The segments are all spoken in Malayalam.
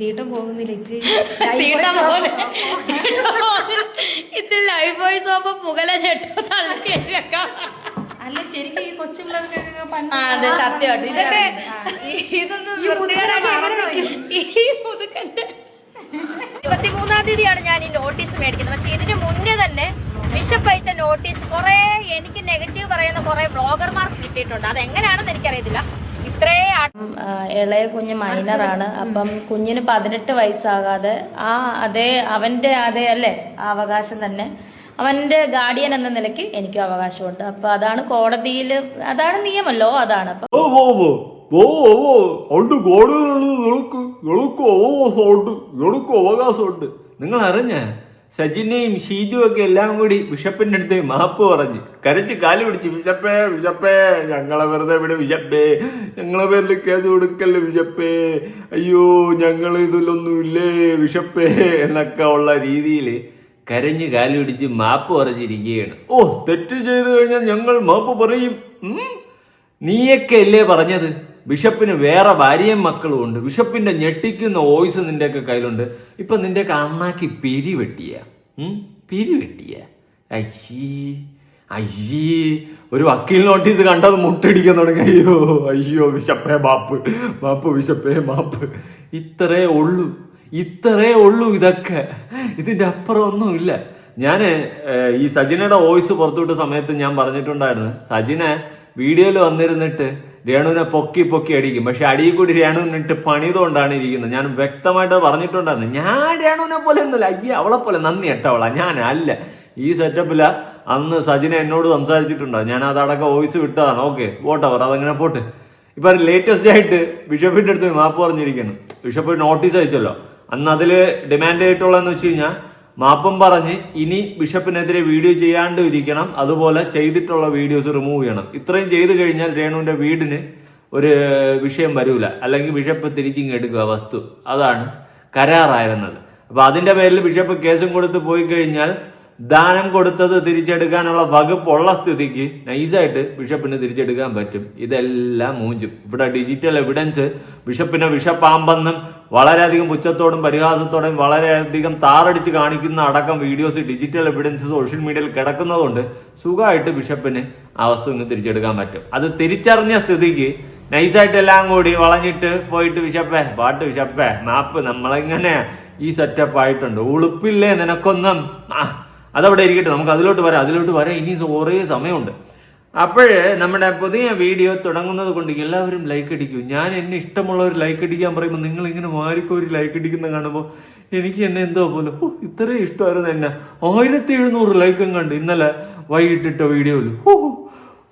തീട്ടം പോകുന്നില്ല ഇത് ലൈഫ് വോയിസ് ആവുമ്പോ പുകല ചെട്ടോ തള്ളി വെക്കാം. അല്ല ശരിക്കും ഈ കൊച്ചു പിള്ളേർക്കൊക്കെ അതെ സത്യമായിട്ട് ഇതൊക്കെ ഇതൊന്നും ഈ പുതുക്കന്റെ 23-ാം തീയതിയാണ് ഞാൻ ഈ നോട്ടീസ് മേടിക്കുന്നത്. പക്ഷെ ഇതിന് മുന്നേ തന്നെ ബിഷപ്പ് അയച്ച നോട്ടീസ് കുറെ എനിക്ക് നെഗറ്റീവ് പറയുന്ന കുറെ ബ്ലോഗർമാർക്ക് കിട്ടിയിട്ടുണ്ട്. അതെങ്ങനെയാണെന്ന് എനിക്കറിയത്തില്ല. ഇളയ കുഞ്ഞ് മൈനറാണ്. അപ്പം കുഞ്ഞിന് 18 വയസ്സാകാതെ അവന്റെ അതേ അല്ലേ ആ അവകാശം തന്നെ അവന്റെ ഗാർഡിയൻ എന്ന നിലയ്ക്ക് എനിക്കും അവകാശമുണ്ട്. അപ്പൊ അതാണ് കോടതിയിൽ, അതാണ് നിയമമല്ലോ, അതാണ്. അപ്പൊ അവകാശമുണ്ട്. നിങ്ങൾ അറിഞ്ഞ സജിനെയും ഷീജുവും ഒക്കെ എല്ലാം കൂടി ബിഷപ്പിന്റെ അടുത്ത് മാപ്പ് പറഞ്ഞ് കരച്ച് കാല് പിടിച്ച്, ബിഷപ്പേ ബിഷപ്പേ ഞങ്ങളെ വെറുതെ വിട് ബിഷപ്പേ, ഞങ്ങളെ പേരിൽ കേസ് കൊടുക്കല്ലേ ബിഷപ്പേ, അയ്യോ ഞങ്ങൾ ഇതിലൊന്നുമില്ലേ ബിഷപ്പേ എന്നൊക്കെ ഉള്ള രീതിയിൽ കരഞ്ഞ് കാല് പിടിച്ച് മാപ്പ് പറഞ്ഞിരിക്കുകയാണ്. ഓ, തെറ്റ് ചെയ്തു കഴിഞ്ഞാൽ ഞങ്ങൾ മാപ്പ് പറയും. നീയൊക്കെ അല്ലേ പറഞ്ഞത് ബിഷപ്പിന് വേറെ ഭാര്യയും മക്കളും ഉണ്ട്, ബിഷപ്പിന്റെ ഞെട്ടിക്കുന്ന വോയിസ് നിന്റെയൊക്കെ കയ്യിലുണ്ട്. ഇപ്പൊ നിന്റെയൊക്കെ അണ്ണാക്കി പിരിവെട്ടിയ അയ്യേ ഒരു വക്കീൽ നോട്ടീസ് കണ്ടത് മുട്ടടിക്കാൻ തുടങ്ങി. അയ്യോ അയ്യോ ബിഷപ്പേ മാപ്പ് മാപ്പ് ബിഷപ്പേ മാപ്പ്. ഇത്രേ ഉള്ളൂ ഇതൊക്കെ, ഇതിന്റെ അപ്പുറം ഒന്നുമില്ല. ഞാൻ ഈ സജിനയുടെ വോയിസ് പുറത്തുവിട്ട സമയത്ത് ഞാൻ പറഞ്ഞിട്ടുണ്ടായിരുന്നു, സജിനെ വീഡിയോയിൽ വന്നിരുന്നിട്ട് രേണുവിനെ പൊക്കി അടിക്കും. പക്ഷെ അടിയിൽ കൂടി രേണുവിനിട്ട് പണിതുകൊണ്ടാണ് ഇരിക്കുന്നത്. ഞാൻ വ്യക്തമായിട്ട് പറഞ്ഞിട്ടുണ്ടായിരുന്നു, ഞാൻ രേണുവിനെ പോലെ ഒന്നുമില്ല, അയ്യേ അവളെ പോലെ നന്ദി എട്ടവളാ ഞാൻ അല്ല. ഈ സെറ്റപ്പില അന്ന് സജിന എന്നോട് സംസാരിച്ചിട്ടുണ്ടോ, ഞാൻ അതടക്കം വോയിസ് വിട്ടതാണ്. ഓക്കെ വോട്ടവർ, അതങ്ങനെ പോട്ട്. ഇപ്പൊ ലേറ്റസ്റ്റ് ആയിട്ട് ബിഷപ്പിന്റെ അടുത്ത് മാപ്പ് പറഞ്ഞിരിക്കുന്നു. ബിഷപ്പ് നോട്ടീസ് അയച്ചല്ലോ, അന്ന് അതില് ഡിമാൻഡ് ആയിട്ടുള്ളതെന്ന് വെച്ച് കഴിഞ്ഞാൽ മാപ്പും പറഞ്ഞ് ഇനി ബിഷപ്പിനെതിരെ വീഡിയോ ചെയ്യാണ്ട് ഇരിക്കണം, അതുപോലെ ചെയ്തിട്ടുള്ള വീഡിയോസ് റിമൂവ് ചെയ്യണം. ഇത്രയും ചെയ്തു കഴിഞ്ഞാൽ രേണുവിന്റെ വീടിന് ഒരു വിഷയം വരൂല, അല്ലെങ്കിൽ ബിഷപ്പ് തിരിച്ചിങ് എടുക്കുക വസ്തു. അതാണ് കരാറായിരുന്നത്. അപ്പൊ അതിന്റെ പേരിൽ ബിഷപ്പ് കേസും കൊടുത്ത് പോയി കഴിഞ്ഞാൽ ദാനം കൊടുത്തത് തിരിച്ചെടുക്കാനുള്ള വകുപ്പുള്ള സ്ഥിതിക്ക് നൈസായിട്ട് ബിഷപ്പിന് തിരിച്ചെടുക്കാൻ പറ്റും. ഇതെല്ലാം മൂഞ്ചും. ഇവിടെ ഡിജിറ്റൽ എവിഡൻസ് ബിഷപ്പിനെ ബിഷപ്പാമ്പെന്നും വളരെയധികം പുച്ഛത്തോടും പരിഹാസത്തോടും വളരെയധികം താറടിച്ച് കാണിക്കുന്ന അടക്കം വീഡിയോസ് ഡിജിറ്റൽ എവിഡൻസ് സോഷ്യൽ മീഡിയയിൽ കിടക്കുന്നതുകൊണ്ട് സുഖമായിട്ട് ബിഷപ്പിന് ആ വസ്തു ഇങ്ങ് തിരിച്ചെടുക്കാൻ പറ്റും. അത് തിരിച്ചറിഞ്ഞ സ്ഥിതിക്ക് നൈസായിട്ട് എല്ലാം കൂടി വളഞ്ഞിട്ട് പോയിട്ട് ബിഷപ്പേ പാട്ട് ബിഷപ്പേ മാപ്പ്, നമ്മളിങ്ങനെ ഈ സെറ്റപ്പ് ആയിട്ടുണ്ട്. ഉളുപ്പില്ലേ നിനക്കൊന്നും, അതവിടെ ഇരിക്കട്ടെ, നമുക്ക് അതിലോട്ട് വരാം. ഇനി കുറേ സമയമുണ്ട്. അപ്പോഴ് നമ്മുടെ പുതിയ വീഡിയോ തുടങ്ങുന്നത് കൊണ്ട് എല്ലാവരും ലൈക്ക് അടിക്കും. ഞാൻ എന്നെ ഇഷ്ടമുള്ളവർ ലൈക്ക് അടിക്കാൻ പറയുമ്പോൾ നിങ്ങൾ ഇങ്ങനെ മാറിക്കോരി ലൈക്ക് അടിക്കുന്ന കാണുമ്പോൾ എനിക്ക് എന്നെ എന്തോ പോലെ, ഇത്രയും ഇഷ്ടമായിരുന്നു എന്നെ. 1700 ലൈക്കും കണ്ട് ഇന്നലെ വൈകിട്ടിട്ട വീഡിയോയിൽ.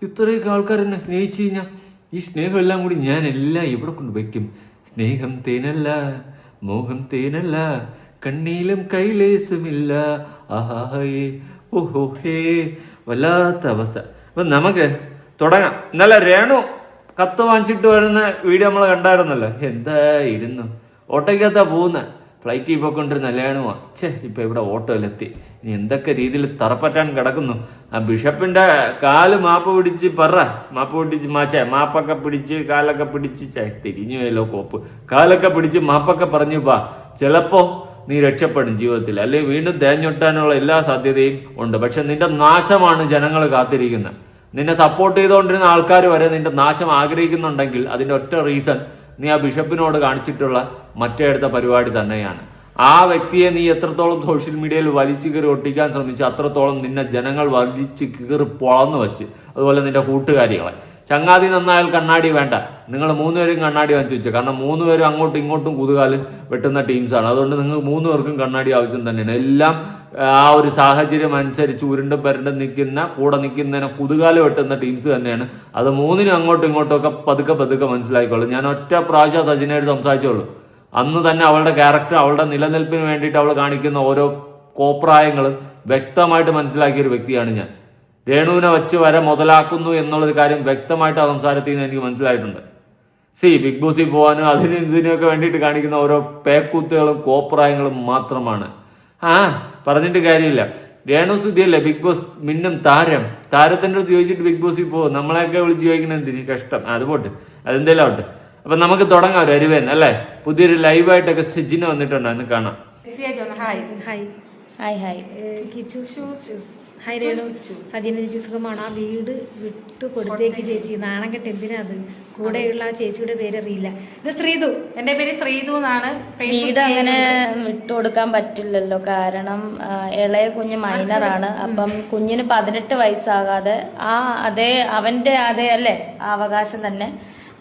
ഇത്രയൊക്കെ ആൾക്കാർ എന്നെ സ്നേഹിച്ചു കഴിഞ്ഞാൽ ഈ സ്നേഹം എല്ലാം കൂടി ഞാൻ എല്ലാം ഇവിടെ കൊണ്ട് വയ്ക്കും. സ്നേഹം തേനല്ല, മോഹം തേനല്ല, കണ്ണീലും കൈലേസുമില്ല, ആഹായേ ഓഹോ ഹേ, വല്ലാത്ത അവസ്ഥ. അപ്പൊ നമുക്ക് തുടങ്ങാം. ഇന്നലെ രേണു കത്ത് വാങ്ങിച്ചിട്ട് വരുന്ന വീഡിയോ നമ്മൾ കണ്ടായിരുന്നല്ലോ. എന്തായിരുന്നു, ഓട്ടോയ്ക്കകത്താ പോകുന്ന, ഫ്ലൈറ്റിൽ പോയിക്കൊണ്ടിരുന്ന രേണുവാ. ഇപ്പൊ ഇവിടെ ഓട്ടോയിലെത്തി. ഇനി എന്തൊക്കെ രീതിയിൽ തറപ്പറ്റാൻ കിടക്കുന്നു. ആ ബിഷപ്പിന്റെ കാല് മാപ്പ് പിടിച്ച് മാപ്പൊക്കെ പിടിച്ച് കാലൊക്കെ പിടിച്ച് തിരിഞ്ഞു പോയല്ലോ കോപ്പ്, കാലൊക്കെ പിടിച്ച് മാപ്പൊക്കെ പറഞ്ഞു വാ, ചിലപ്പോ നീ രക്ഷപ്പെടും ജീവിതത്തിൽ, അല്ലെങ്കിൽ വീണ്ടും തേഞ്ഞൊട്ടാനുള്ള എല്ലാ സാധ്യതയും ഉണ്ട്. പക്ഷെ നിന്റെ നാശമാണ് ജനങ്ങൾ കാത്തിരിക്കുന്നത്. നിന്നെ സപ്പോർട്ട് ചെയ്തുകൊണ്ടിരുന്ന ആൾക്കാർ വരെ നിന്റെ നാശം ആഗ്രഹിക്കുന്നുണ്ടെങ്കിൽ അതിന്റെ ഒറ്റ റീസൺ നീ ആ ബിഷപ്പിനോട് കാണിച്ചിട്ടുള്ള മറ്റേടുത്ത പരിപാടി തന്നെയാണ്. ആ വ്യക്തിയെ നീ എത്രത്തോളം സോഷ്യൽ മീഡിയയിൽ വലിച്ചു കീറി ഒട്ടിക്കാൻ ശ്രമിച്ചു, അത്രത്തോളം നിന്നെ ജനങ്ങൾ വലിച്ചു കീറി പൊളന്നു വെച്ച്. അതുപോലെ നിന്റെ കൂട്ടുകാരികളെ, ചങ്ങാതി നന്നായാൽ കണ്ണാടി വേണ്ട, നിങ്ങൾ 3 പേരും കണ്ണാടി വാങ്ങിച്ചു വെച്ചോ. കാരണം 3 പേരും അങ്ങോട്ടും ഇങ്ങോട്ടും കുതുകാല് വെട്ടുന്ന ടീംസാണ്. അതുകൊണ്ട് നിങ്ങൾ 3 പേർക്കും കണ്ണാടി ആവശ്യം തന്നെയാണ്. എല്ലാം ആ ഒരു സാഹചര്യം അനുസരിച്ച് ഉരുണ്ടും പരണ്ടും കൂടെ നിൽക്കുന്നതിനെ കുതുകാല് വെട്ടുന്ന ടീംസ് തന്നെയാണ്. അത് 3നും അങ്ങോട്ടും ഇങ്ങോട്ടും ഒക്കെ പതുക്കെ മനസ്സിലാക്കിക്കോളൂ. ഞാൻ ഒറ്റ പ്രാവശ്യം സജിനയോട് സംസാരിച്ചോളൂ. അന്ന് തന്നെ അവളുടെ ക്യാരക്ടർ, അവളുടെ നിലനിൽപ്പിന് വേണ്ടിയിട്ട് അവൾ കാണിക്കുന്ന ഓരോ കോപ്രായങ്ങളും വ്യക്തമായിട്ട് മനസ്സിലാക്കിയ ഒരു വ്യക്തിയാണ് ഞാൻ. രേണുവിനെ വെച്ച് വരെ മുതലാക്കുന്നു എന്നുള്ളൊരു കാര്യം വ്യക്തമായിട്ട് ആ സംസാരത്തിൽ നിന്ന് എനിക്ക് മനസ്സിലായിട്ടുണ്ട്. ബിഗ് ബോസിൽ പോകാനും ഇതിനൊക്കെ വേണ്ടിയിട്ട് കാണിക്കുന്ന ഓരോ പേക്കൂത്തുകളും കോപ്രായങ്ങളും മാത്രമാണ്. പറഞ്ഞിട്ട് കാര്യമില്ല. രേണു സുധിയല്ലേ ബിഗ് ബോസ് മിന്നും താരത്തിന്റെ അടുത്ത് ചോദിച്ചിട്ട് ബിഗ് ബോസിൽ പോകും. നമ്മളെയൊക്കെ വിളിച്ച് ചോദിക്കണ എന്തിന് കഷ്ടം. അത് പോട്ട്, അതെന്തെങ്കിലും ആവട്ടെ. അപ്പൊ നമുക്ക് തുടങ്ങാം ഒരു അരുവേന്ന് അല്ലേ? പുതിയൊരു ലൈവായിട്ടൊക്കെ സജിന വന്നിട്ടുണ്ടോ എന്ന് കാണാം. Hi hi hi hi. Hi Renu, Sajina ചേച്ചി സുഖമാണ്. ആ വീട് വിട്ടു കൊടുത്തേക്ക് ചേച്ചി, നാണം കെട്ട് എന്തിനാ അത്? കൂടെയുള്ള ആ ചേച്ചിയുടെ പേര് അറിയില്ല. ഇത് ശ്രീതു, എന്റെ പേര് ശ്രീതു എന്നാണ്. വീട് അങ്ങനെ വിട്ടുകൊടുക്കാൻ പറ്റില്ലല്ലോ, കാരണം ഇളയ കുഞ്ഞ് മൈനറാണ്. അപ്പം കുഞ്ഞിന് 18 വയസ്സാകാതെ അവന്റെ അതേ അല്ലേ ആ അവകാശം തന്നെ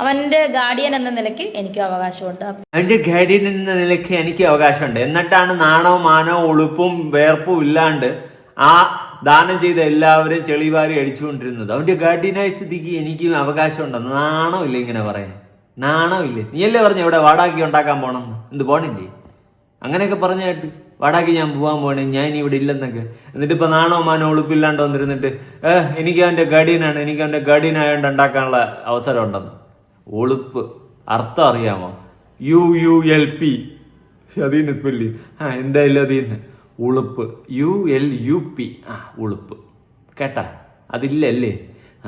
അവന്റെ ഗാർഡിയൻ എന്ന നിലയ്ക്ക് എനിക്ക് അവകാശമുണ്ട്. അവന്റെ ഗാർഡിയൻ എന്ന നിലയ്ക്ക് എനിക്ക് അവകാശമുണ്ട്. എന്നിട്ടാണ് നാണവും മാനവും ഉളുപ്പും വേർപ്പും ഇല്ലാണ്ട് ആ ദാനം ചെയ്ത എല്ലാവരെയും ചെളിവാരി അടിച്ചുകൊണ്ടിരുന്നത്. അവന്റെ ഗാർഡിയനായ സ്ഥിതിക്ക് എനിക്കും അവകാശമുണ്ടെന്ന് നാണമില്ല ഇങ്ങനെ പറയാൻ? നാണമില്ലേ? നീയല്ലേ പറഞ്ഞ ഇവിടെ വാടാക്കി ഉണ്ടാക്കാൻ പോണെന്ന്? എന്ത് പോണില്ലേ? അങ്ങനെയൊക്കെ പറഞ്ഞായിട്ട് വാടാക്കി ഞാൻ പോകാൻ പോണേ, ഞാൻ ഇനി ഇവിടെ ഇല്ലെന്നൊക്കെ. എന്നിട്ട് ഇപ്പൊ നാണോ മാനോ ഉളുപ്പില്ലാണ്ട് വന്നിരുന്നിട്ട് എനിക്ക് അവന്റെ ഗാർഡിയനാണ്, എനിക്ക് അവന്റെ ഗാർഡിയൻ ആയതുകൊണ്ട് ഉണ്ടാക്കാനുള്ള അവസരം ഉണ്ടെന്ന്. ഉളുപ്പ് അർത്ഥം അറിയാമോ? UULP അതീന്ന് സ്പെല്ലി എന്തായാലും അതീന്ന് ഉളുപ്പ് ULUP ഉളുപ്പ് കേട്ടാ? അതില്ലല്ലേ?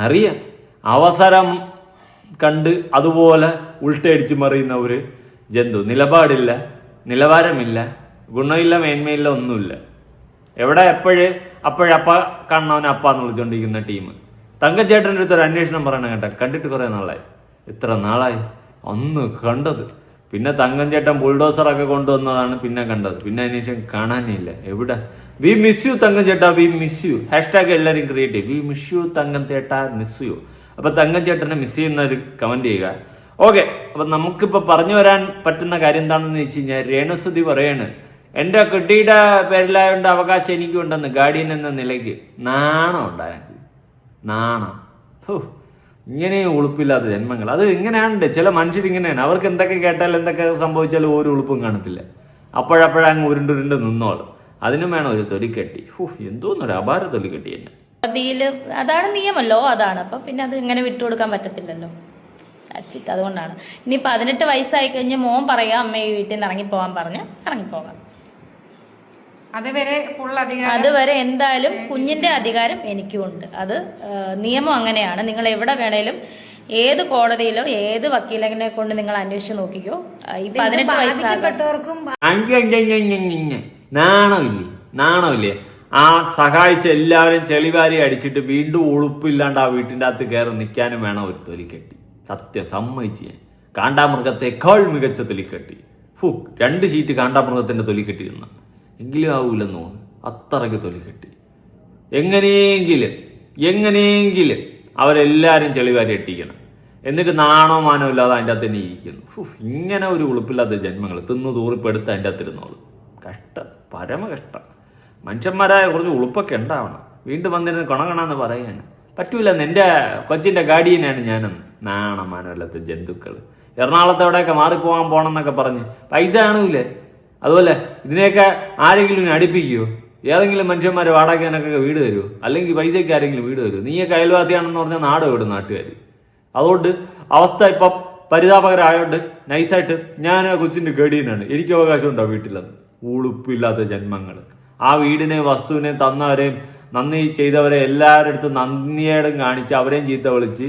അറിയാം. അവസരം കണ്ട് അതുപോലെ ഉൾട്ടയടിച്ച് മറിയുന്ന ഒരു ജന്തു. നിലപാടില്ല, നിലവാരമില്ല, ഗുണമില്ല, മേന്മയില്ല, ഒന്നുമില്ല. എവിടെ അപ്പോഴപ്പ കണ്ണവൻ അപ്പാന്ന് വിളിച്ചോണ്ടിരിക്കുന്ന ടീം. തങ്കച്ചേട്ടൻ്റെ അടുത്തൊരു അന്വേഷണം പറയണം കേട്ടോ. കണ്ടിട്ട് കുറെ നാളായി, ഇത്ര നാളായി അന്ന് കണ്ടത്. പിന്നെ തങ്കഞ്ചേട്ടൻ ബുൾഡോസറൊക്കെ കൊണ്ടുവന്നതാണ് പിന്നെ കണ്ടത്. പിന്നെ അന്വേഷണം കാണാനില്ല. എവിടെ? വി മിസ് യു തങ്കഞ്ചേട്ടാ, വി മിസ് യു. ഹാഷ്ടാഗ് എല്ലാവരും ക്രിയേറ്റ് ചെയ്യും. വി മിസ് യു തങ്കഞ്ചേട്ടാ, മിസ് യു. അപ്പൊ തങ്കഞ്ചേട്ടനെ മിസ് ചെയ്യുന്ന ഒരു കമന്റ് ചെയ്യുക. ഓക്കെ, അപ്പൊ നമുക്കിപ്പോ പറഞ്ഞു വരാൻ പറ്റുന്ന കാര്യം എന്താണെന്ന് വെച്ച് കഴിഞ്ഞാൽ, രേണുസുതി പറയാണ് എന്റെ കുട്ടിയുടെ പേരിലായോണ്ട് അവകാശം എനിക്കുണ്ടെന്ന് ഗാർഡിയൻ എന്ന നിലയ്ക്ക്. നാണം ഉണ്ടായ നാണം. ഇങ്ങനെയും ഉളുപ്പില്ലാത്ത ജന്മങ്ങൾ. അത് ഇങ്ങനെയാണ് ചില മനുഷ്യർ ഇങ്ങനെയാണ്. അവർക്ക് എന്തൊക്കെ കേട്ടാൽ എന്തൊക്കെ സംഭവിച്ചാലും ഒരു ഉളുപ്പും കാണത്തില്ല. അപ്പോഴപ്പോഴങ്ങ് ഉരുണ്ടുരുണ്ട് നിന്നോളും. അതിനും വേണം ഒരു തൊലിക്കെട്ടി. എന്തോന്നൊരു അപാര തൊലിക്കെട്ടി തന്നെ. അതാണ് നിയമല്ലോ, അതാണ്. അപ്പം പിന്നെ അത് ഇങ്ങനെ വിട്ടുകൊടുക്കാൻ പറ്റത്തില്ലല്ലോ. അതുകൊണ്ടാണ്. ഇനി 18 വയസ്സായി കഴിഞ്ഞ് മോൻ പറയാം അമ്മ ഈ വീട്ടിൽ നിന്ന് ഇറങ്ങിപ്പോവാൻ പറഞ്ഞ് ഇറങ്ങിപ്പോകാം. അതുവരെ എന്തായാലും കുഞ്ഞിന്റെ അധികാരം എനിക്കുമുണ്ട്. അത് നിയമം അങ്ങനെയാണ്. നിങ്ങൾ എവിടെ വേണേലും ഏത് കോടതിയിലോ ഏത് വക്കീലിനെ കൊണ്ട് നിങ്ങൾ അന്വേഷിച്ച് നോക്കിക്കോ. ഈ 18 വയസ്സാകപ്പെട്ടവർക്കും നാണമില്ലേ? ആ സഹായിച്ച എല്ലാവരും ചെളിവാരി അടിച്ചിട്ട് വീണ്ടും ഉളുപ്പില്ലാണ്ട് ആ വീട്ടിന്റെ അകത്ത് കയറി നിൽക്കാനും വേണം ഒരു തൊലിക്കെട്ടി. സത്യം സമ്മതിച്ച് ഞാൻ. കാണ്ടാമൃഗത്തെക്കാൾ മികച്ച തൊലിക്കെട്ടി. 2 ഷീറ്റ് കാണ്ടാമൃഗത്തിന്റെ തൊലിക്കെട്ടി തിന്ന എങ്കിലും ആവൂലെന്ന് തോന്നുന്നു. അത്രയ്ക്ക് തൊലിക്കെട്ടി. എങ്ങനെയെങ്കിലും അവരെല്ലാരും ചെളിവാരി അട്ടിക്കണം. എന്നിട്ട് നാണോ മാനോ ഇല്ലാതെ അതിൻ്റെ അകത്ത് തന്നെ ഇരിക്കുന്നു. ഇങ്ങനെ ഒരു ഉളുപ്പില്ലാത്ത ജന്മങ്ങൾ തിന്നു തൂറിപ്പെടുത്ത് അതിൻ്റെ അകത്തിരുന്നോളൂ. കഷ്ടം, പരമ കഷ്ടം. മനുഷ്യന്മാരായ കുറച്ച് ഉളുപ്പൊക്കെ ഉണ്ടാവണം. വീണ്ടും വന്നിരുന്ന് കൊണകണമെന്ന് പറയാൻ പറ്റൂല. എൻ്റെ കൊച്ചിൻ്റെ ഗാർഡിയനാണ് ഞാനെന്ന്. നാണമാനമില്ലാത്ത ജന്തുക്കൾ. എറണാകുളത്ത് എവിടെയൊക്കെ മാറിപ്പോകാൻ പോകണമെന്നൊക്കെ പറഞ്ഞ് പൈസ കാണൂലേ? അതുപോലെ ഇതിനെയൊക്കെ ആരെങ്കിലും അടുപ്പിക്കുമോ? ഏതെങ്കിലും മനുഷ്യന്മാരെ വാടകയ്ക്കാനൊക്കെ വീട് തരുമോ? അല്ലെങ്കിൽ പൈസയ്ക്ക് ആരെങ്കിലും വീട് തരുമോ? നീയൊക്കെ അയൽവാസിയാണെന്ന് പറഞ്ഞാൽ നാട് വിടും നാട്ടുകാർ. അതുകൊണ്ട് അവസ്ഥ ഇപ്പം പരിതാപകരമായോണ്ട് നൈസായിട്ട് ഞാൻ കൊച്ചിൻ്റെ ഗാർഡിയനാണ്, എനിക്ക് അവകാശം ഉണ്ടോ വീട്ടിലെന്ന്? ഉളുപ്പില്ലാത്ത ജന്മങ്ങൾ. ആ വീടിനെ വസ്തുവിനെ തന്നവരെയും നന്ദി ചെയ്തവരെ എല്ലാവരുടെ അടുത്ത് നന്ദിയേടും കാണിച്ച് അവരെയും ചീത്ത വിളിച്ച്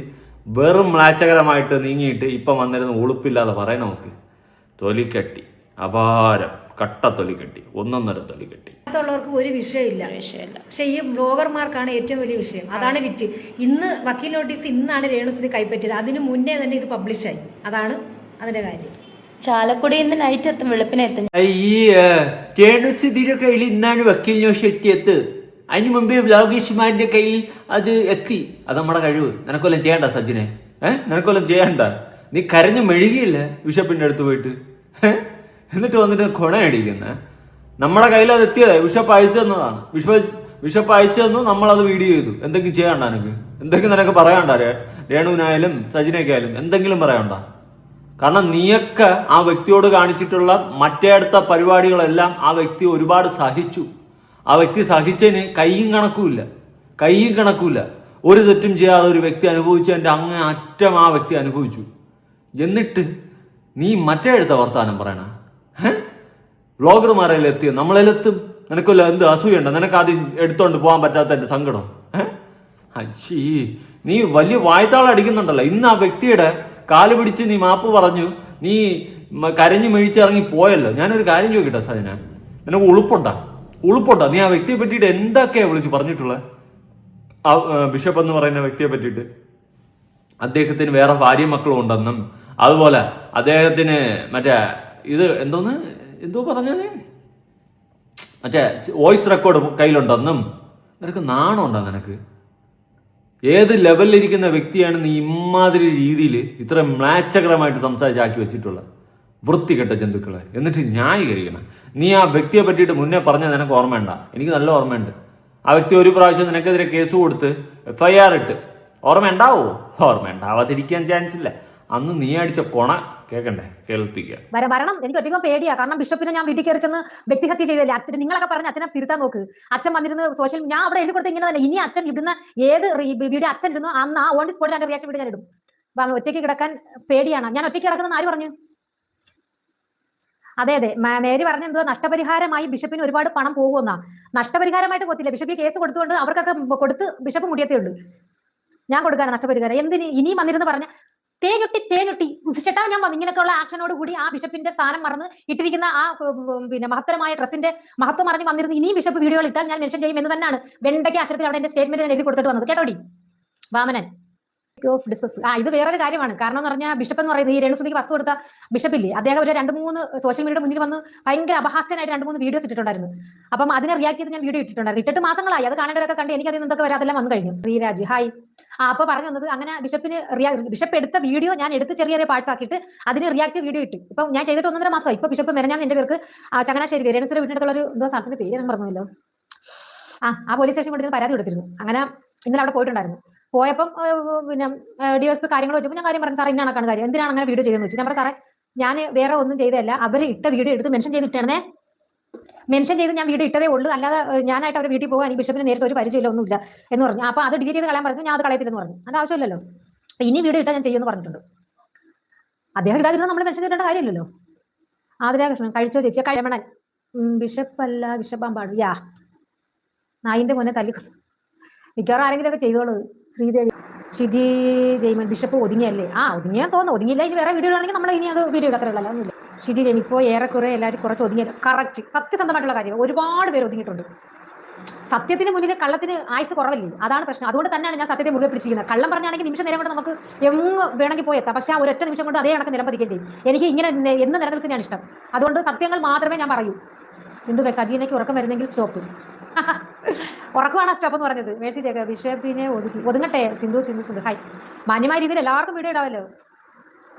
വെറും മ്ലാച്ചകരമായിട്ട് നീങ്ങിയിട്ട് ഇപ്പം വന്നിരുന്ന് ഉളുപ്പില്ലാതെ പറയണ നോക്ക്. തൊലിക്കെട്ടി, അപാരം, കട്ട തൊലിക്കെട്ടി, 1.5 തൊലിക്കെട്ടി. ുള്ളവർക്ക് ഒരു വിഷയമില്ല. പക്ഷെ ഈ ബ്ലോഗർമാർക്കാണ് ഏറ്റവും വലിയ വിഷയം. അതാണ് വിറ്റ്. ഇന്ന് വക്കീൽ നോട്ടീസ് ഇന്നാണ് രേണുസുതി കൈപ്പറ്റിയത്. അതിന് മുന്നേ തന്നെ ഇത് പബ്ലിഷായി. അതാണ് അതിന്റെ കാര്യം. ചാലക്കുടി ഇന്ന് നൈറ്റ് എത്തും, വെളുപ്പിനെ എത്തും. രേണുസുതിയുടെ കയ്യിൽ ഇന്നാണ് വക്കീൽ നോട്ടീസ് എത്തിയത്. അതിന് മുമ്പേ വ്ലോഗീഷ്മാരുടെ കയ്യിൽ അത് എത്തി. അത് നമ്മുടെ കഴിവ്. നിനക്കൊല്ലം ചെയ്യണ്ട സജിനെ, നിനക്കൊല്ലം ചെയ്യണ്ട. നീ കരഞ്ഞു മെഴുകിയില്ല ബിഷപ്പിന്റെ അടുത്ത് പോയിട്ട്, എന്നിട്ട് വന്നിട്ട് കൊണയടിക്കുന്ന. നമ്മുടെ കയ്യിൽ അത് എത്തിയതേ. ബിഷപ്പ് അയച്ചു തന്നതാണ്. ബിഷപ്പ് അയച്ചു തന്നു, നമ്മളത് വീഡിയോ ചെയ്തു. എന്തെങ്കിലും ചെയ്യണ്ട നിനക്ക്? എന്തെങ്കിലും നിനക്ക് പറയണ്ട? രേണുവിനായാലും സജിനയ്ക്കായാലും എന്തെങ്കിലും പറയണ്ട. കാരണം നീയൊക്കെ ആ വ്യക്തിയോട് കാണിച്ചിട്ടുള്ള മറ്റേ അടുത്ത പരിപാടികളെല്ലാം ആ വ്യക്തി ഒരുപാട് സഹിച്ചു. ആ വ്യക്തി സഹിച്ചതിന് കയ്യും കണക്കുമില്ല. ഒരു തെറ്റും ചെയ്യാതെ ഒരു വ്യക്തി അനുഭവിച്ചതിൻ്റെ അങ്ങേ അറ്റം ആ വ്യക്തി അനുഭവിച്ചു. എന്നിട്ട് നീ മറ്റേ അടുത്ത വർത്താനം പറയണ? വ്ളോഗർമാരെല്ലാം എത്തിയോ? നമ്മളെത്തും. നിനക്കൊല്ല എന്ത് അസൂയുണ്ടോ? നിനക്ക് ആദ്യം എടുത്തോണ്ട് പോകാൻ പറ്റാത്തതിന്റെ സങ്കടം? അച്ഛീ, നീ വലിയ വായ്ത്താളം അടിക്കുന്നുണ്ടല്ലോ. ഇന്ന് ആ വ്യക്തിയുടെ കാല് പിടിച്ച് നീ മാപ്പ് പറഞ്ഞു, നീ കരഞ്ഞു മെഴിച്ചിറങ്ങി പോയല്ലോ. ഞാനൊരു കാര്യം ചോദിക്കട്ടെ സജന, നിനക്ക് ഉളുപ്പുണ്ടാ? നീ ആ വ്യക്തിയെ പറ്റിയിട്ട് എന്തൊക്കെയാ വിളിച്ച് പറഞ്ഞിട്ടുള്ളത്? ആ ബിഷപ്പ് എന്ന് പറയുന്ന വ്യക്തിയെ പറ്റിയിട്ട് അദ്ദേഹത്തിന് വേറെ ഭാര്യയും മക്കളും ഉണ്ടെന്നും, അതുപോലെ അദ്ദേഹത്തിന് മറ്റേ ഇത് എന്തോ പറഞ്ഞത്, മറ്റേ വോയിസ് റെക്കോർഡ് കയ്യിലുണ്ടെന്നും. നിനക്ക് നാണമുണ്ടോ? നിനക്ക് ഏത് ലെവലിലിരിക്കുന്ന വ്യക്തിയാണ് നീ ഇമാതിരി രീതിയിൽ ഇത്ര മ്ലാച്ഛകരമായിട്ട് സംസാരിച്ചാക്കി വെച്ചിട്ടുള്ളത്? വൃത്തികെട്ട ജന്തുക്കളെ. എന്നിട്ട് ന്യായീകരിക്കണം. നീ ആ വ്യക്തിയെ പറ്റിയിട്ട് മുന്നേ പറഞ്ഞാൽ നിനക്ക് ഓർമ്മയുണ്ട? എനിക്ക് നല്ല ഓർമ്മയുണ്ട്. ആ വ്യക്തി ഒരു പ്രാവശ്യം നിനക്കെതിരെ കേസ് കൊടുത്ത് FIR ഇട്ട്. ഓർമ്മയുണ്ടാവോ? ഓർമ്മയുണ്ടാവാതിരിക്കാൻ ചാൻസ് ഇല്ല. അന്ന് നീ അടിച്ച കൊണ കേൾക്കണ്ടേ? കേൾപ്പിക്കുക. വരണം. എനിക്ക് ഒറ്റയ്ക്കും പേടിയാ. കാരണം ബിഷപ്പിനെ ഞാൻ വീട്ടിൽ കയറി ചെന്ന് വ്യക്തിഹത്യ ചെയ്തല്ലേ. അച്ഛൻ നിങ്ങളൊക്കെ പറഞ്ഞ് അച്ഛനെ തിരുത്താൻ നോക്ക്. അച്ഛൻ വന്നിരുന്ന് സോഷ്യൽ, ഞാൻ അവിടെ എഴുതി കൊടുത്ത ഇങ്ങനെ തന്നെ. ഇനി അച്ഛൻ ഇടുന്ന ഏത് വീഡിയോ അച്ഛൻ ഇടുന്നു അന്ന് ആ ഓൺ ദി സ്പോട്ടിൽ അതിന്റെ റിയാക്ഷൻ വീഡിയോ ഞാൻ ഇടും. ഒറ്റയ്ക്ക് കിടക്കാൻ പേടിയാണ്. ഞാൻ ഒറ്റയ്ക്ക് കിടക്കുന്ന ആര് പറഞ്ഞു? അതെ മേരി പറഞ്ഞ എന്തോ നഷ്ടപരിഹാരമായി ബിഷപ്പിന് ഒരുപാട് പണം പോകുമെന്നാ. നഷ്ടപരിഹാരമായിട്ട് പോത്തില്ല. ബിഷപ്പ് കേസ് കൊടുത്തുകൊണ്ട് അവർക്കൊക്കെ കൊടുത്ത് ബിഷപ്പ് മുടിയത്തേ ഉള്ളൂ. ഞാൻ കൊടുക്കാനാണ് നഷ്ടപരിഹാരം. എന്തിന് ഇനിയും വന്നിരുന്ന് പറഞ്ഞ തേഞ്ഞൊട്ടി ചേട്ടാ, ഞാൻ ഇങ്ങനെയൊക്കെയുള്ള ആക്ഷനോട് കൂടി ആ ബിഷപ്പിന്റെ സ്ഥാനം മറന്ന് ഇട്ടിരിക്കുന്ന ആ പിന്നെ മഹത്തരമായ ഡ്രസ്സിന്റെ മഹത്വം മറിഞ്ഞ് വന്നിരുന്ന് ഇനിയും ബിഷപ്പ് വീഡിയോകൾ ഇട്ടാൽ ഞാൻ മെൻഷൻ ചെയ്യും എന്ന് തന്നെയാണ് വെണ്ടയ്ക്ക് അക്ഷരത്തിൽ അവിടെ എന്റെ സ്റ്റേറ്റ്മെന്റ് ഞാൻ എഴുതി കൊടുത്തിട്ട് വന്നത്. കേട്ടോടി വാമനൻ ഓഫ് ഡിസ്കസ്. ഇത് വേറൊരു കാര്യമാണ്. കാരണം എന്ന് പറഞ്ഞാൽ ബിഷപ്പ് എന്ന് പറയുന്നത് ഈ രേണുസുതിക്ക് വസ്തു കൊടുത്ത ബിഷപ്പില്ലേ, അദ്ദേഹം ഒരു 2-3 സോഷ്യൽ മീഡിയയുടെ മുന്നിൽ വന്ന് ഭയങ്കര അപഹാസ്യനായിട്ട് 2-3 വീഡിയോസ് ഇട്ടിട്ടുണ്ടായിരുന്നു. അപ്പം അതിനെ റിയാക്ട് ചെയ്ത് ഞാൻ വീഡിയോ ഇട്ടിട്ടുണ്ടായിരുന്നു. ഇട്ടിട്ട് മാസങ്ങളായി. അത് കാണേണ്ടവരൊക്കെ കണ്ട് എനിക്ക് അതിൽ നിന്നൊക്കെ വരാതെല്ലാം വന്നു കഴിഞ്ഞു. ശ്രീരാജ് ഹായ്. അപ്പൊ പറഞ്ഞു വന്നത് അങ്ങനെ ബിഷപ്പ് എടുത്ത വീഡിയോ ഞാൻ എടുത്ത് ചെറിയ പാർട്സ് ആക്കിയിട്ട് അതിന് റിയാക്ട് വീഡിയോ ഇട്ട്. ഇപ്പൊ ഞാൻ ചെയ്തിട്ട് 1.5 മാസമായി. ഇപ്പൊ ബിഷപ്പ് മെരഞ്ഞാൽ എന്റെ പേർക്ക് ചങ്ങനാശ്ശേരി രേണുസുര വീട്ടിനടുത്തുള്ള ഒരു എന്തോ സ്ഥലത്തിന്റെ പേര് ഞാൻ പറഞ്ഞല്ലോ. ആ പോലീസ് സ്റ്റേഷൻ കൊടുത്ത് പരാതി കൊടുത്തിരുന്നു. അങ്ങനെ ഇന്നലെ അവിടെ പോയിട്ടുണ്ടായിരുന്നു. പോയപ്പം പിന്നെ DSP കാര്യങ്ങൾ വെച്ചപ്പോൾ ഞാൻ കാര്യം പറഞ്ഞു, സാറേ ഇന്നാണ് കാര്യം, എന്തിനാണ് അങ്ങനെ വീഡിയോ ചെയ്തെന്ന് വെച്ചു. ഞാൻ പറഞ്ഞു, സാറേ ഞാൻ വേറെ ഒന്നും ചെയ്തതല്ല, അവർ ഇട്ട വീഡിയോ എടുത്ത് മെൻഷൻ ചെയ്തിട്ടാണേ, മെൻഷൻ ചെയ്ത് ഞാൻ വീഡിയോ ഇട്ടതേ ഉള്ളൂ, അല്ലാതെ ഞാനായിട്ട് അവർ വീട്ടിൽ പോകാൻ ഈ ബിഷപ്പിന് നേരിട്ട് ഒരു പരിചയമില്ല ഒന്നുമില്ല എന്ന് പറഞ്ഞു. അപ്പോൾ അത് ഡിലീറ്റ് ചെയ്ത് കളയാൻ പറഞ്ഞു. ഞാൻ അത് കളയത്തില്ലെന്ന് പറഞ്ഞു. അതിന്റെ ആവശ്യമില്ലല്ലോ. ഇനി വീഡിയോ ഇട്ടാൽ ഞാൻ ചെയ്യുമെന്ന് പറഞ്ഞിട്ടുണ്ട്. അദ്ദേഹം ഇടാതിരുന്ന നമ്മൾ മെൻഷൻ ചെയ്യേണ്ട കാര്യമില്ലല്ലോ. ആതിരാകൃഷ്ണൻ കഴിച്ചോ ചേച്ചിയെ കഴിയണൻ ബിഷപ്പല്ല ബിഷപ്പാമ്പാണ്. യാ നായിന്റെ മുന്നേ തല്ലി മിക്കവാറും ആരെങ്കിലും ഒക്കെ ചെയ്തോളൂ. Sridevi Shiji Jamie bishop ഒതുങ്ങിയല്ലേ? ഒതുങ്ങിയാൽ തോന്നുന്നു. ഒതുങ്ങിയില്ല. ഇനി വേറെ വീഡിയോ ആണെങ്കിൽ നമ്മൾ ഇനി അത് വീഡിയോ ഇടത്തില്ലല്ലോ. ഒന്നുമില്ല. ഷിജി ജയ്മൻ ഇപ്പോൾ ഏറെക്കുറെ എല്ലാവരും കുറച്ച് ഒതുങ്ങിയത് കറക്റ്റ് സത്യസന്ധമായിട്ടുള്ള കാര്യം. ഒരുപാട് പേര് ഒതുങ്ങിയിട്ടുണ്ട്. സത്യത്തിന് മുന്നിൽ കള്ളത്തിന് ആയുസ് കുറവല്ലേ? അതാണ് പ്രശ്നം. അതുകൊണ്ട് തന്നെയാണ് ഞാൻ സത്യത്തെ മുറുകെ പിടിച്ചിരിക്കുന്നത്. കള്ളം പറഞ്ഞാണെങ്കിൽ നിമിഷം നേരം കൊണ്ട് നമുക്ക് എങ്ങ് വേണമെങ്കിൽ പോയി എത്താം. പക്ഷേ ആ ഒരൊറ്റ നിമിഷം കൊണ്ട് അതേ കണക്ക് നിലംപതിക്കുകയും ചെയ്യും. എനിക്ക് ഇങ്ങനെ എന്ന് നിലനിൽക്കുന്നതാണ് ഇഷ്ടം. അതുകൊണ്ട് സത്യങ്ങൾ മാത്രമേ ഞാൻ പറയൂ. എന്ത് സജീനയ്ക്ക് ഉറക്കം വരുന്നെങ്കിൽ സ്റ്റോപ്പ്. ഉറക്കമാണ് സ്റ്റോപ്പ് എന്ന് പറഞ്ഞത്. മേഴ്സി ജേക്ക ബിഷപ്പിനെ ഒതുങ്ങട്ടെ. സിന്ധു ഹായ്. മാന്യമായ രീതിയിൽ എല്ലാവർക്കും വീഡിയോ ഇടാവല്ലോ.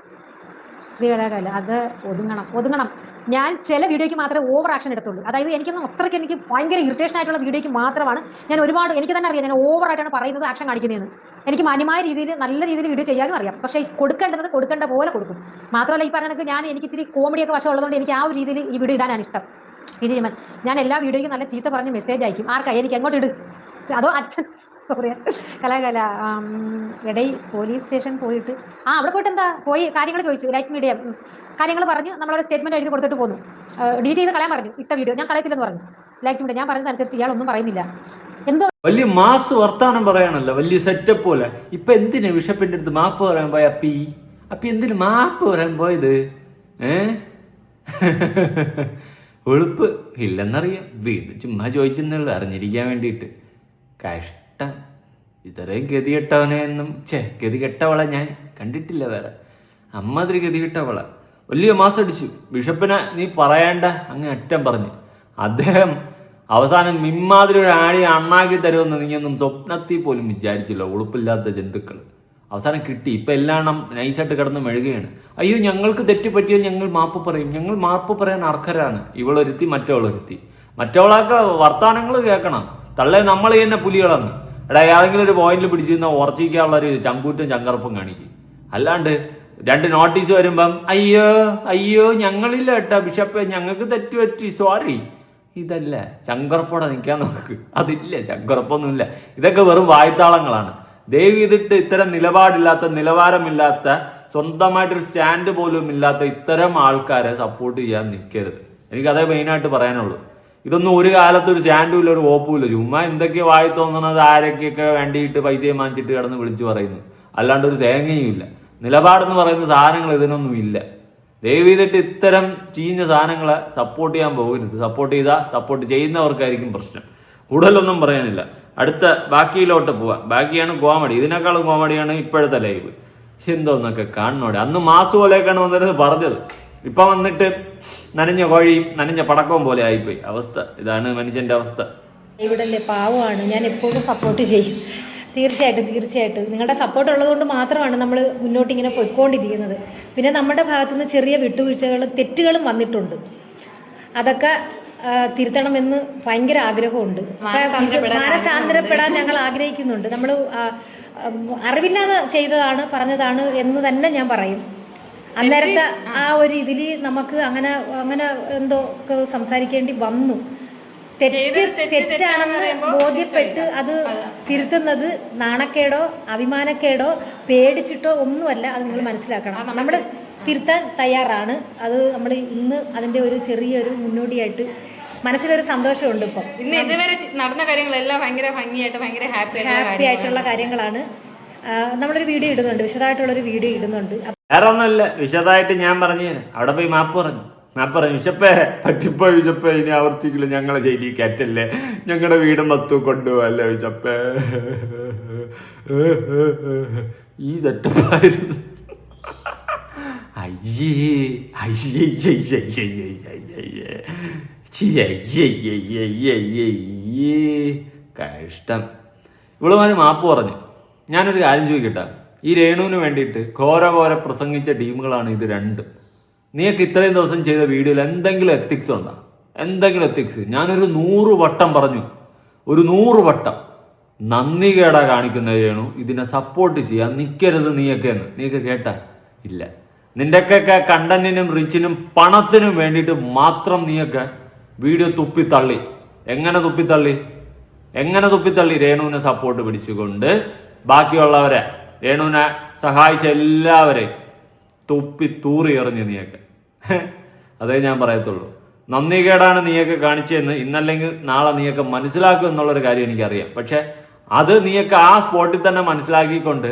ശ്രീകലാകാല അത് ഒതുങ്ങണം. ഞാൻ ചില വീഡിയോയ്ക്ക് മാത്രമേ ഓവർ ആക്ഷൻ എടുത്തുള്ളൂ. അതായത് എനിക്ക് ഭയങ്കര ഇറിറ്റേഷൻ ആയിട്ടുള്ള വീഡിയോയ്ക്ക് മാത്രമാണ് ഞാൻ ഒരുപാട്, എനിക്ക് തന്നെ അറിയാം ഞാൻ ഓവറായിട്ടാണ് പറയുന്നത്, ആക്ഷൻ കാണിക്കുന്നതെന്ന്. എനിക്ക് മാന്യമായ രീതിയിൽ നല്ല രീതിയിൽ വീഡിയോ ചെയ്യാനും അറിയാം. പക്ഷേ കൊടുക്കേണ്ടത് കൊടുക്കേണ്ട പോലെ കൊടുക്കും. മാത്രമല്ല ഈ പറഞ്ഞ എനിക്ക് ഇച്ചിരി കോമഡിയൊക്കെ വശമുള്ളതുകൊണ്ട് എനിക്ക് ആ ഒരു രീതിയിൽ ഈ വീഡിയോ ഇടാനാണ് ഇഷ്ടം. വിജയമൻ ഞാൻ എല്ലാ വീഡിയോയ്ക്കും നല്ല ചീത്ത പറഞ്ഞ് മെസ്സേജ് അയക്കും. ആർക്കാ? എനിക്ക് എങ്ങോട്ട് ഇട്? അതോ അച്ഛൻ സോറി കലാകല ഇടയിൽ പോലീസ് സ്റ്റേഷൻ പോയിട്ട് അവിടെ പോയിട്ട് എന്താ പോയി കാര്യങ്ങൾ ചോദിച്ചു. ലൈറ്റ് മീഡിയ കാര്യങ്ങൾ പറഞ്ഞു. നമ്മളവിടെ സ്റ്റേറ്റ്മെന്റ് എഴുതി കൊടുത്തിട്ട് പോന്നു. ഡിലീറ്റ് ചെയ്ത് കളയാൻ പറഞ്ഞു. ഇട്ട വീഡിയോ ഞാൻ കളയത്തില്ലെന്ന് പറഞ്ഞു. ലൈറ്റ് മീഡിയ ഞാൻ പറയുന്നതനുസരിച്ച് ഇയാളൊന്നും പറയുന്നില്ല. എന്തോ വലിയ മാസ് വർത്താനം പറയാനല്ലോ, വലിയ സെറ്റപ്പ് പോലെ. ഇപ്പൊ എന്തിനാ ബിഷപ്പിന്റെ അടുത്ത് മാപ്പ് പറയാൻ പോയ? അപ്പി എന്തിനു മാപ്പ് പറയാൻ പോയത്? എളുപ്പ് ഇല്ലെന്നറിയാം. വീണ്ടും ചുമ്മാ ചോദിച്ചെന്നുള്ളു, അറിഞ്ഞിരിക്കാൻ വേണ്ടിയിട്ട്. കഷ്ടം. ഇത്രയും ഗതികെട്ടവനെയൊന്നും ഗതികെട്ടവളെ ഞാൻ കണ്ടിട്ടില്ല വേറെ. അമ്മാതിരി ഗതികെട്ടവളെ. വലിയ മാസടിച്ചു. ബിഷപ്പിനെ നീ പറയേണ്ട അങ്ങ് അറ്റം പറഞ്ഞു. അദ്ദേഹം അവസാനം ഇമ്മാതിരി ഒരു ആണി അണ്ണാക്കി തരുമെന്ന് നീയൊന്നും സ്വപ്നത്തിൽ പോലും വിചാരിച്ചില്ല. ഉളുപ്പില്ലാത്ത ജന്തുക്കൾ അവസാനം കിട്ടി. ഇപ്പം എല്ലാം നൈസായിട്ട് കിടന്ന് മെഴുകുകയാണ്. അയ്യോ ഞങ്ങൾക്ക് തെറ്റുപറ്റിയോ ഞങ്ങൾ മാപ്പ് പറയും. ഞങ്ങൾ മാപ്പ് പറയാൻ അർഹരാണ്. ഇവളൊരുത്തി മറ്റവളൊക്കെ വർത്താനങ്ങൾ കേൾക്കണം. തള്ളേ നമ്മൾ തന്നെ പുലികളന്ന്. എടാ ഏതെങ്കിലും ഒരു പോയിന്റിൽ പിടിച്ചിരുന്ന ഉറച്ചിക്കാനുള്ളൊരു ചങ്കൂറ്റും ചങ്കറപ്പും കാണിക്കും. അല്ലാണ്ട് 2 നോട്ടീസ് വരുമ്പം അയ്യോ ഞങ്ങളില്ല കേട്ടാ ബിഷപ്പ്, ഞങ്ങൾക്ക് തെറ്റുപറ്റി, സോറി. ഇതല്ല ചങ്കറപ്പോടെ നിൽക്കാൻ നോക്ക്. അതില്ല, ചങ്കറപ്പൊന്നുമില്ല. ഇതൊക്കെ വെറും വായ്ത്താളങ്ങളാണ്. ദയവ് ചെയ്തിട്ട് ഇത്തരം നിലവാരമില്ലാത്ത സ്വന്തമായിട്ടൊരു സ്റ്റാൻഡ് പോലും ഇല്ലാത്ത ഇത്തരം ആൾക്കാരെ സപ്പോർട്ട് ചെയ്യാൻ നിൽക്കരുത്. എനിക്കതേ മെയിനായിട്ട് പറയാനുള്ളൂ. ഇതൊന്നും ഒരു കാലത്ത് ഒരു സ്റ്റാൻഡും ഇല്ല, ഒരു കോപ്പും ഇല്ല. ചുമ്മാ എന്തൊക്കെ വായി തോന്നുന്നത് ആരൊക്കെയൊക്കെ വേണ്ടിയിട്ട് പൈസയും വാങ്ങിച്ചിട്ട് കിടന്ന് വിളിച്ചു പറയുന്നു. അല്ലാണ്ട് ഒരു തേങ്ങയും ഇല്ല. നിലപാടെന്ന് പറയുന്ന സാധനങ്ങൾ ഇതിനൊന്നും ഇല്ല. ദയവ് ചെയ്തിട്ട് ഇത്തരം ചീഞ്ഞ സാധനങ്ങളെ സപ്പോർട്ട് ചെയ്യാൻ പോകരുത്. സപ്പോർട്ട് ചെയ്താൽ സപ്പോർട്ട് ചെയ്യുന്നവർക്കായിരിക്കും പ്രശ്നം. കൂടുതലൊന്നും പറയാനില്ല. അടുത്ത ബാക്കിയിലോട്ട് പോവാം. ബാക്കിയാണ് കോമഡി. ഇതിനേക്കാളും കോമഡിയാണ് ഇപ്പോഴത്തെ ലൈവ്. എന്തോന്നൊക്കെ കാണണോടെ. അന്ന് മാസ് പോലെയൊക്കെയാണ് വന്നിരുന്നത് പറഞ്ഞത്. ഇപ്പൊ വന്നിട്ട് നനഞ്ഞ കോഴിയും നനഞ്ഞ പടക്കവും പോലെ ആയിപ്പോയി അവസ്ഥ. ഇതാണ് മനുഷ്യന്റെ അവസ്ഥ. ഇവിടല്ലേ പാവമാണ്. ഞാൻ എപ്പോഴും സപ്പോർട്ട് ചെയ്യും. തീർച്ചയായിട്ടും നിങ്ങളുടെ സപ്പോർട്ട് ഉള്ളതുകൊണ്ട് മാത്രമാണ് നമ്മൾ മുന്നോട്ട് ഇങ്ങനെ പോയിക്കൊണ്ടിരിക്കുന്നത്. പിന്നെ നമ്മുടെ ഭാഗത്തുനിന്ന് ചെറിയ വിട്ടുവീഴ്ചകളും തെറ്റുകളും വന്നിട്ടുണ്ട്. അതൊക്കെ തിരുത്തണമെന്ന് ഭയങ്കര ആഗ്രഹമുണ്ട്. മാനസാന്തരപ്പെടാൻ ഞങ്ങൾ ആഗ്രഹിക്കുന്നുണ്ട്. നമ്മൾ അറിവില്ലാതെ ചെയ്തതാണ്, പറഞ്ഞതാണ് എന്ന് തന്നെ ഞാൻ പറയും. അന്നേരത്തെ ആ ഒരു ഇതിൽ നമുക്ക് അങ്ങനെ എന്തോ സംസാരിക്കേണ്ടി വന്നു. തെറ്റാണെന്ന് ബോധ്യപ്പെട്ട് അത് തിരുത്തുന്നത് നാണക്കേടോ അഭിമാനക്കേടോ പേടിച്ചിട്ടോ ഒന്നുമല്ല. അത് നിങ്ങൾ മനസ്സിലാക്കണം. നമ്മൾ തിരുത്താൻ തയ്യാറാണ്. അത് നമ്മൾ ഇന്ന് അതിന്റെ ഒരു ചെറിയൊരു മുന്നോടിയായിട്ട് മനസ്സിലൊരു സന്തോഷമുണ്ട്. ഇപ്പം ഇന്ന് ഇതുവരെ നടന്ന കാര്യങ്ങളെല്ലാം ഭയങ്കര ഭംഗിയായിട്ട് ഭയങ്കര ഹാപ്പി ആയിട്ടുള്ള കാര്യങ്ങളാണ്. നമ്മളൊരു വീഡിയോ ഇടുന്നുണ്ട്, വിശദമായിട്ടുള്ളൊരു വീഡിയോ ഇടുന്നുണ്ട്. വേറെ ഒന്നല്ല, വിശദമായിട്ട് ഞാൻ പറഞ്ഞു തരാം. അവിടെ പോയി മാപ്പ് പറഞ്ഞു വിശപ്പേ പറ്റിപ്പോ വിശപ്പേ ഇനി ആവർത്തിക്കില്ല, ഞങ്ങളെ ചെയ്തി കയറ്റല്ലേ, ഞങ്ങളുടെ വീട് മൊത്തം കൊണ്ടുപോകല്ലേ വിശപ്പേ. ഈ തെറ്റപ്പായിരുന്നു. കഷ്ടം. ഇവളുമാര് മാപ്പ് പറഞ്ഞു. ഞാനൊരു കാര്യം ചോദിക്കട്ടെ, ഈ രേണുവിന് വേണ്ടിയിട്ട് ഘോര പ്രസംഗിച്ച ടീമുകളാണ് ഇത് രണ്ടും. നീയൊക്കെ ഇത്രയും ദിവസം ചെയ്ത വീഡിയോയിൽ എന്തെങ്കിലും എത്തിക്സ് ഉണ്ടോ? എന്തെങ്കിലും എത്തിക്സ്? ഞാനൊരു 100 വട്ടം പറഞ്ഞു, ഒരു 100 വട്ടം നന്ദി കേടാ കാണിക്കുന്ന രേണു. ഇതിനെ സപ്പോർട്ട് ചെയ്യാൻ നിൽക്കരുത് നീയൊക്കെ കേട്ടാ ഇല്ല. നിന്റെയൊക്കെ കണ്ടന്റിനും റിച്ചിനും പണത്തിനും വേണ്ടിയിട്ട് മാത്രം നീയൊക്കെ വീഡിയോ തുപ്പിത്തള്ളി. എങ്ങനെ തുപ്പിത്തള്ളി? രേണുവിനെ സപ്പോർട്ട് പിടിച്ചുകൊണ്ട് ബാക്കിയുള്ളവരെ, രേണുവിനെ സഹായിച്ച എല്ലാവരെയും തൂറി എറിഞ്ഞ് നീയൊക്കെ. അതേ ഞാൻ പറയത്തുള്ളൂ. നന്ദി കേടാണ് നീയൊക്കെ കാണിച്ചതെന്ന് ഇന്നല്ലെങ്കിൽ നാളെ നീയൊക്കെ മനസ്സിലാക്കും എന്നുള്ളൊരു കാര്യം എനിക്കറിയാം. പക്ഷെ അത് നീയൊക്കെ ആ സ്പോട്ടിൽ തന്നെ മനസ്സിലാക്കിക്കൊണ്ട്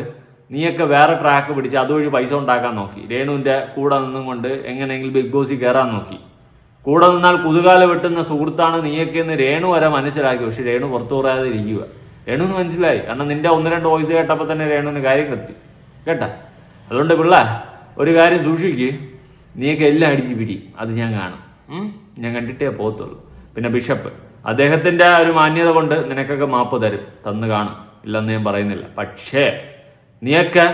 നീയൊക്കെ വേറെ ട്രാക്ക് പിടിച്ച് അതുവഴി പൈസ ഉണ്ടാക്കാൻ നോക്കി. രേണുവിന്റെ കൂടെ നിന്നും കൊണ്ട് എങ്ങനെയെങ്കിലും ബിഗ് ബോസിൽ കയറാൻ നോക്കി. കൂടെ നിന്നാൽ കുതുകാല വെട്ടുന്ന സുഹൃത്താണ് നീയൊക്കെ എന്ന് രേണു വരെ മനസ്സിലാക്കി. പക്ഷെ രേണു പുറത്തു പറയാതെ ഇരിക്കുക. രേണുവിന് മനസ്സിലായി. കാരണം നിന്റെ 1-2 വോയിസ് കേട്ടപ്പോൾ തന്നെ രേണുവിന് കാര്യം കത്തി കേട്ടാ. അതുകൊണ്ട് പിള്ളേ ഒരു കാര്യം സൂക്ഷിക്ക്. നീയൊക്കെ എല്ലാം അടിച്ച് പിടി. അത് ഞാൻ കാണും. ഞാൻ കണ്ടിട്ടേ പോകത്തുള്ളൂ. പിന്നെ ബിഷപ്പ് അദ്ദേഹത്തിന്റെ ഒരു മാന്യത കൊണ്ട് നിനക്കൊക്കെ മാപ്പ് തന്ന് കാണും, ഇല്ലെന്ന് ഞാൻ പറയുന്നില്ല. പക്ഷേ നീയൊക്കെ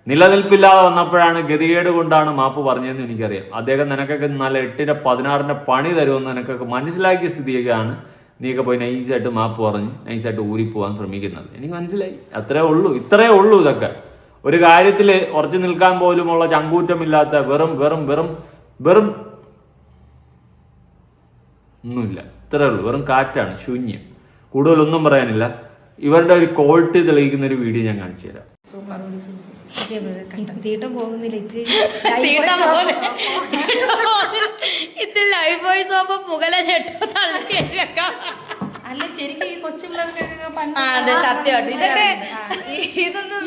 നിലനിൽപ്പില്ലാതെ വന്നപ്പോഴാണ്, ഗതികേട് കൊണ്ടാണ് മാപ്പ് പറഞ്ഞതെന്ന് എനിക്കറിയാം. അദ്ദേഹം നിനക്കൊക്കെ നല്ല 8-16 പണി തരുമെന്ന് നിനക്കൊക്കെ മനസ്സിലാക്കിയ സ്ഥിതിയൊക്കെയാണ് നീയൊക്കെ പോയി നൈസായിട്ട് മാപ്പ് പറഞ്ഞ് നൈസായിട്ട് ഊരിപ്പോവാൻ ശ്രമിക്കുന്നത്. എനിക്ക് മനസ്സിലായി. ഇത്രേ ഉള്ളൂ ഇതൊക്കെ. ഒരു കാര്യത്തിൽ ഉറച്ചു നിൽക്കാൻ പോലുമുള്ള ചങ്കൂറ്റമില്ലാത്ത വെറും ഒന്നുമില്ല. ഇത്രേ ഉള്ളൂ. വെറും കാറ്റാണ്, ശൂന്യം. കൂടുതലൊന്നും പറയാനില്ല. ഇവരുടെ ഒരു ക്വാളിറ്റി തെളിയിക്കുന്ന ഒരു വീഡിയോ ഞാൻ കാണിച്ചു തരാം. ഇത് ലൈഫ് വോയിസ് ആവുമ്പോ പുകല ചെട്ടോ തള്ളി വെക്കാം. അല്ല ശരിക്കും ഈ കൊച്ചു പിള്ളേർക്കൊക്കെ അതെ സത്യമായിട്ട് ഇതൊക്കെ ഇതൊന്നും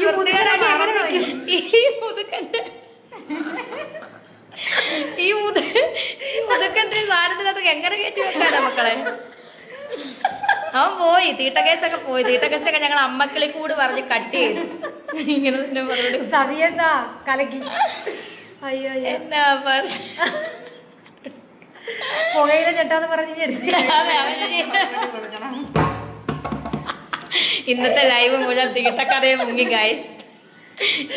ഈ മുതുക്കന്റെ സാധനത്തിനകത്ത് എങ്ങനെ കയറ്റി വെക്കാനാ മക്കളെ? അവൻ പോയി തീട്ടക്കേസൊക്കെ പോയി. തീട്ടക്കേസൊക്കെ ഞങ്ങൾ അമ്മക്കിളി കൂട് പറഞ്ഞ് കട്ട് ചെയ്തു. ഇങ്ങനെ സറിയെന്താ കലക്കി. അയ്യോ എന്നാ പുകയിലെ ചെട്ടാന്ന് പറഞ്ഞ് ഇന്നത്തെ ലൈവ് മുഴുവൻ തീട്ടക്കഥയെ മുങ്ങി ഗൈസ്.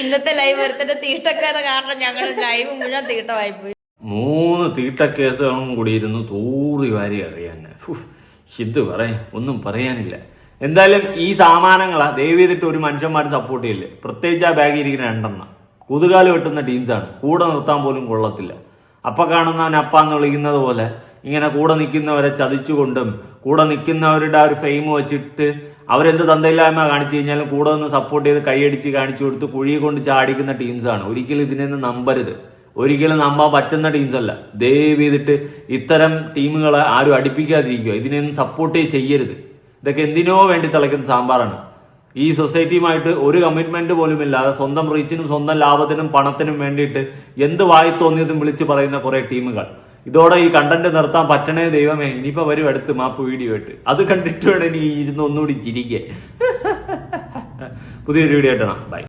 ഇന്നത്തെ ലൈവ് ഒരുത്തന്റെ തീട്ടക്കഥ കാരണം ഞങ്ങൾ ലൈവ് മുഴുവൻ തീട്ടമായി പോയി. 3 തീട്ടക്കേസുകളും കൂടിയിരുന്നു തൂറി വാരി അറിയാൻ. ഇത് ഒന്നും പറയാനില്ല. എന്തായാലും ഈ സാമാനങ്ങളാ ദയവ് ചെയ്തിട്ട് ഒരു മനുഷ്യന്മാർ സപ്പോർട്ട് ചെയ്യില്ലേ. പ്രത്യേകിച്ച് ആ ബാഗിൽ ഇരിക്കുന്ന 2 കുതുകാല് വെട്ടുന്ന ടീംസാണ്. കൂടെ നിർത്താൻ പോലും കൊള്ളത്തില്ല. അപ്പ കാണുന്നവൻ അപ്പാന്ന് വിളിക്കുന്നത് പോലെ ഇങ്ങനെ കൂടെ നിൽക്കുന്നവരെ ചതിച്ചുകൊണ്ടും കൂടെ നിൽക്കുന്നവരുടെ ആ ഒരു ഫെയിം വെച്ചിട്ട് അവരെന്ത് തന്തയില്ലായ്മ കാണിച്ചു കഴിഞ്ഞാലും കൂടെ നിന്ന് സപ്പോർട്ട് ചെയ്ത് കൈയടിച്ച് കാണിച്ചു കൊടുത്ത് കുഴിയെ കൊണ്ട് ചാടിക്കുന്ന ടീംസാണ്. ഒരിക്കലും ഇതിനൊന്നും നമ്പരുത്. ഒരിക്കലും നമ്പാൻ പറ്റുന്ന ടീംസ് അല്ല. ദയവ് ചെയ്തിട്ട് ഇത്തരം ടീമുകളെ ആരും അടുപ്പിക്കാതിരിക്കുക. ഇതിനൊന്നും സപ്പോർട്ടേ ചെയ്യരുത്. ഇതൊക്കെ എന്തിനോ വേണ്ടി തിളയ്ക്കുന്ന സാമ്പാറാണ്. ഈ സൊസൈറ്റിയുമായിട്ട് ഒരു കമ്മിറ്റ്മെന്റ് പോലും ഇല്ലാതെ സ്വന്തം റീച്ചിനും സ്വന്തം ലാഭത്തിനും പണത്തിനും വേണ്ടിയിട്ട് എന്ത് വായി തോന്നിയതും വിളിച്ചു പറയുന്ന കുറെ ടീമുകൾ. ഇതോടെ ഈ കണ്ടന്റ് നിർത്താൻ പറ്റണേ ദൈവമേ. ഇനിയിപ്പോ വരും അടുത്ത് മാപ്പ് വീഡിയോ ആയിട്ട്. അത് കണ്ടിട്ട് വേണം ഇനി ഇരുന്ന് ഒന്നുകൂടി ചിരിക്കേ. പുതിയൊരു വീഡിയോ ആയിട്ടാണ്. ബൈ.